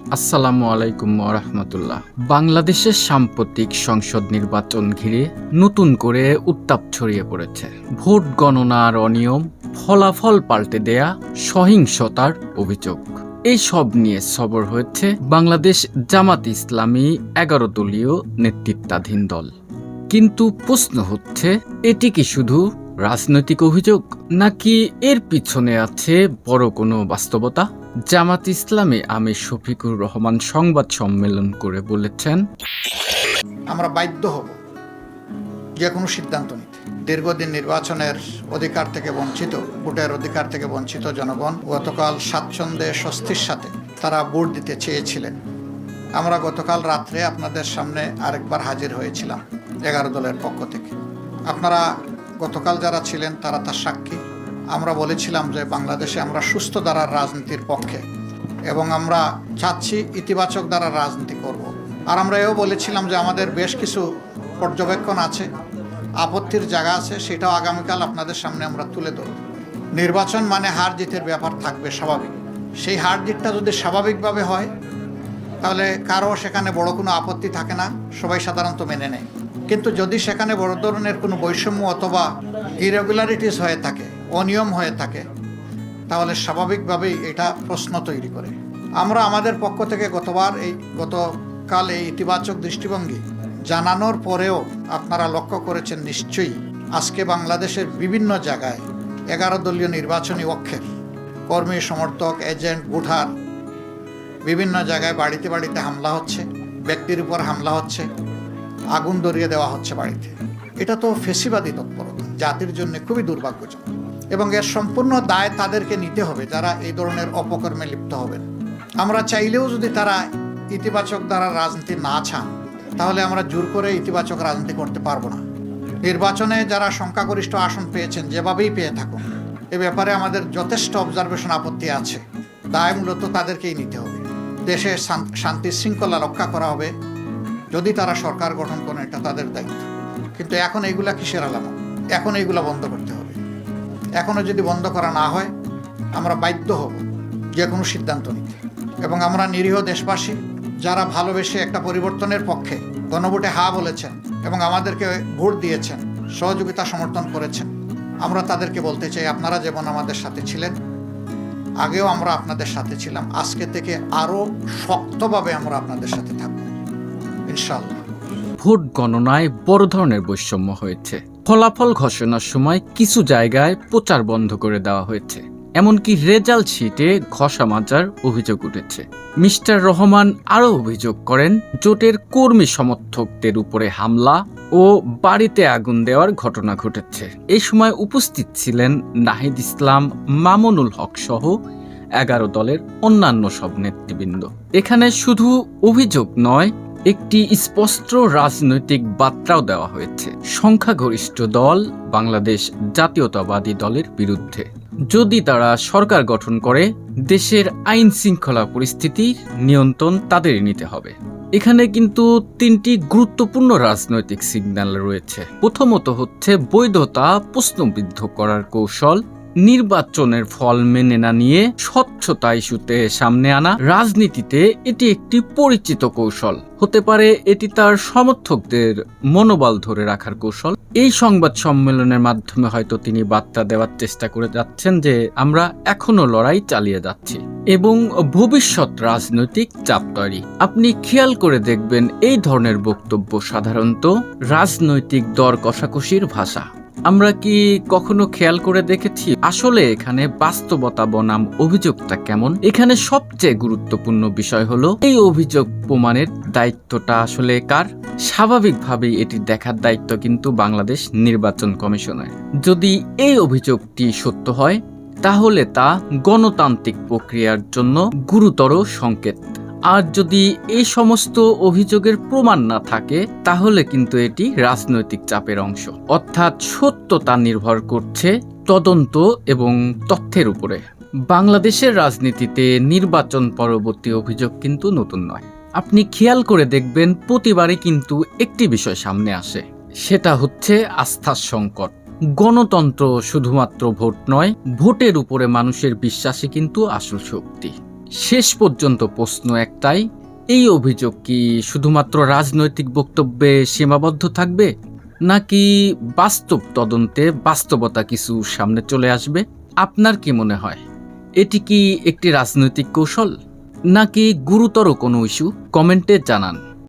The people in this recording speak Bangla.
আসসালামু আলাইকুম ওয়া রাহমাতুল্লাহ। বাংলাদেশের সাম্প্রতিক সংসদ নির্বাচন ঘিরে নতুন করে উত্তাপ ছড়িয়ে পড়েছে। ভোট গণনার অনিয়ম, ফলাফল পাল্টে দেয়া, সহিংসতার অভিযোগ। এই সব নিয়ে সরব হয়েছে বাংলাদেশ জামাত ইসলামী 11 দলীয় নেতৃত্বাধীন দল। কিন্তু প্রশ্ন হচ্ছে, এটি কি শুধু রাজনৈতিক অভিযোগ, নাকি এর পিছনে আছে বড় কোনো বাস্তবতা? জামাত ইসলামী আমির শফিকুর রহমান সংবাদ সম্মেলন করে বলেছেন, আমরা বাধ্য হব যে কোনো সিদ্ধান্ত নিতে। দীর্ঘদিন নির্বাচনের অধিকার থেকে বঞ্চিত, ভোটের অধিকার থেকে বঞ্চিত জনগণ গতকাল স্বাচ্ছন্দ্যে স্বস্তির সাথে তারা ভোট দিতে চেয়েছিলেন। আমরা গতকাল রাত্রে আপনাদের সামনে আরেকবার হাজির হয়েছিলাম 11 দলের পক্ষ থেকে। আপনারা গতকাল যারা ছিলেন তারা তার সাক্ষী। আমরা বলেছিলাম যে বাংলাদেশে আমরা সুস্থ ধারার রাজনীতির পক্ষে এবং আমরা চাচ্ছি ইতিবাচক ধারার রাজনীতি করব। আর আমরা এও বলেছিলাম যে আমাদের বেশ কিছু পর্যবেক্ষণ আছে, আপত্তির জায়গা আছে, সেটাও আগামীকাল আপনাদের সামনে আমরা তুলে ধরব। নির্বাচন মানে হার জিতের ব্যাপার থাকবে স্বাভাবিক। সেই হার জিতটা যদি স্বাভাবিকভাবে হয় তাহলে কারো সেখানে বড় কোনো আপত্তি থাকে না, সবাই সাধারণত মেনে নেয়। কিন্তু যদি সেখানে বড় ধরনের কোনো বৈষম্য অথবা ইরেগুলারিটিস হয়ে থাকে, অনিয়ম হয়ে থাকে, তাহলে স্বাভাবিকভাবেই এটা প্রশ্ন তৈরি করে। আমরা আমাদের পক্ষ থেকে গতকাল এই ইতিবাচক দৃষ্টিভঙ্গি জানানোর পরেও আপনারা লক্ষ্য করেছেন নিশ্চয়ই, আজকে বাংলাদেশের বিভিন্ন জায়গায় 11 দলীয় নির্বাচনী অক্ষের কর্মী, সমর্থক, এজেন্ট, ভোটার বিভিন্ন জায়গায় বাড়িতে বাড়িতে হামলা হচ্ছে, ব্যক্তির উপর হামলা হচ্ছে, আগুন ধরিয়ে দেওয়া হচ্ছে বাড়িতে। এটা তো ফেসিবাদী তৎপরতা, জাতির জন্য খুবই দুর্ভাগ্যজনক এবং এর সম্পূর্ণ দায় তাদেরকে নিতে হবে যারা এই ধরনের অপকর্মে লিপ্ত হবেন। আমরা চাইলেও যদি তারা ইতিবাচক দ্বারা রাজনীতি না চান, তাহলে আমরা জোর করে ইতিবাচক রাজনীতি করতে পারবো না। নির্বাচনে যারা সংখ্যাগরিষ্ঠ আসন পেয়েছেন, যেভাবেই পেয়ে থাকুন, এ ব্যাপারে আমাদের যথেষ্ট অবজারভেশন, আপত্তি আছে। দায় মূলত তাদেরকেই নিতে হবে। দেশে শান্তি শৃঙ্খলা রক্ষা করা হবে যদি তারা সরকার গঠন করেন, এটা তাদের দায়িত্ব। কিন্তু এখন এইগুলা কিসের আলামত? এখন এইগুলা বন্ধ করতে হবে। এখনও যদি বন্ধ করা না হয়, আমরা বাধ্য হব যে কোনো সিদ্ধান্ত নিতে। এবং আমরা নিরীহ দেশবাসী যারা ভালোবেসে একটা পরিবর্তনের পক্ষে গণভোটে হা বলেছেন এবং আমাদেরকে ভোট দিয়েছেন, সহযোগিতা সমর্থন করেছেন, আমরা তাদেরকে বলতে চাই, আপনারা যেমন আমাদের সাথে ছিলেন, আগেও আমরা আপনাদের সাথে ছিলাম, আজকে থেকে আরও শক্তভাবে আমরা আপনাদের সাথে থাকব ইনশাআল্লাহ। ভোট গণনায় বড় ধরনের বৈষম্য হয়েছে। ফলাফল ঘোষণার সময় কিছু জায়গায় প্রচার বন্ধ করে দেওয়া হয়েছে। এমনকি রেজাল্ট শিটে ঘষা মাজার অভিযোগ উঠেছে। মিস্টার রহমান আরও অভিযোগ করেন, জোটের কর্মী সমর্থকদের উপরে হামলা ও বাড়িতে আগুন দেওয়ার ঘটনা ঘটেছে। এই সময় উপস্থিত ছিলেন নাহিদ ইসলাম, মামুনুল হক সহ 11 দলের অন্যান্য সব নেতৃবৃন্দ। এখানে শুধু অভিযোগ নয়, একটি স্পষ্ট রাজনৈতিক বার্তাও দেওয়া হয়েছে সংখ্যাগরিষ্ঠ দল বাংলাদেশ জাতীয়তাবাদী দলের বিরুদ্ধে। যদি তারা সরকার গঠন করে, দেশের আইন শৃঙ্খলা পরিস্থিতির নিয়ন্ত্রণ তাদেরই নিতে হবে। এখানে কিন্তু 3টি গুরুত্বপূর্ণ রাজনৈতিক সিগন্যাল রয়েছে। প্রথমত হচ্ছে বৈধতা প্রশ্নবিদ্ধ করার কৌশল, নির্বাচনের ফল মেনে না নিয়ে স্বচ্ছতা ইস্যুতে সামনে আনা। রাজনীতিতে এটি একটি পরিচিত কৌশল হতে পারে, এটি তার সমর্থকদের মনোবল ধরে রাখার কৌশল। এই সংবাদ সম্মেলনের মাধ্যমে হয়তো তিনি বার্তা দেওয়ার চেষ্টা করে যাচ্ছেন যে আমরা এখনো লড়াই চালিয়ে যাচ্ছি এবং ভবিষ্যৎ রাজনৈতিক চাপ তৈরি। আপনি খেয়াল করে দেখবেন, এই ধরনের বক্তব্য সাধারণত রাজনৈতিক দর কষাকষির ভাষা। আমরা কি কখনো খেয়াল করে দেখেছি আসলে এখানে বাস্তবতা বনাম অভিযোগটা কেমন? এখানে সবচেয়ে গুরুত্বপূর্ণ বিষয় হলো, এই অভিযোগ প্রমাণের দায়িত্বটা আসলে কার? স্বাভাবিকভাবেই এটি দেখার দায়িত্ব কিন্তু বাংলাদেশ নির্বাচন কমিশনের। যদি এই অভিযোগটি সত্য হয়, তাহলে তা গণতান্ত্রিক প্রক্রিয়ার জন্য গুরুতর সংকেত। আর যদি এই সমস্ত অভিযোগের প্রমাণ না থাকে, তাহলে কিন্তু এটি রাজনৈতিক চাপের অংশ। অর্থাৎ সত্যতা নির্ভর করছে তদন্ত এবং তথ্যের উপরে। বাংলাদেশের রাজনীতিতে নির্বাচন পরবর্তী অভিযোগ কিন্তু নতুন নয়। আপনি খেয়াল করে দেখবেন, প্রতিবারই কিন্তু একটি বিষয় সামনে আসে, সেটা হচ্ছে আস্থার সংকট। গণতন্ত্র শুধুমাত্র ভোট নয়, ভোটের উপরে মানুষের বিশ্বাসই কিন্তু আসল শক্তি। শেষ পর্যন্ত প্রশ্ন একটাই, এই অভিযোগ কি শুধুমাত্র রাজনৈতিক বক্তব্যে সীমাবদ্ধ থাকবে, নাকি বাস্তব তদন্তে বাস্তবতা কিছু সামনে চলে আসবে? আপনার কি মনে হয়, এটি কি একটি রাজনৈতিক কৌশল, নাকি গুরুতর কোনো ইস্যু? কমেন্টে জানান।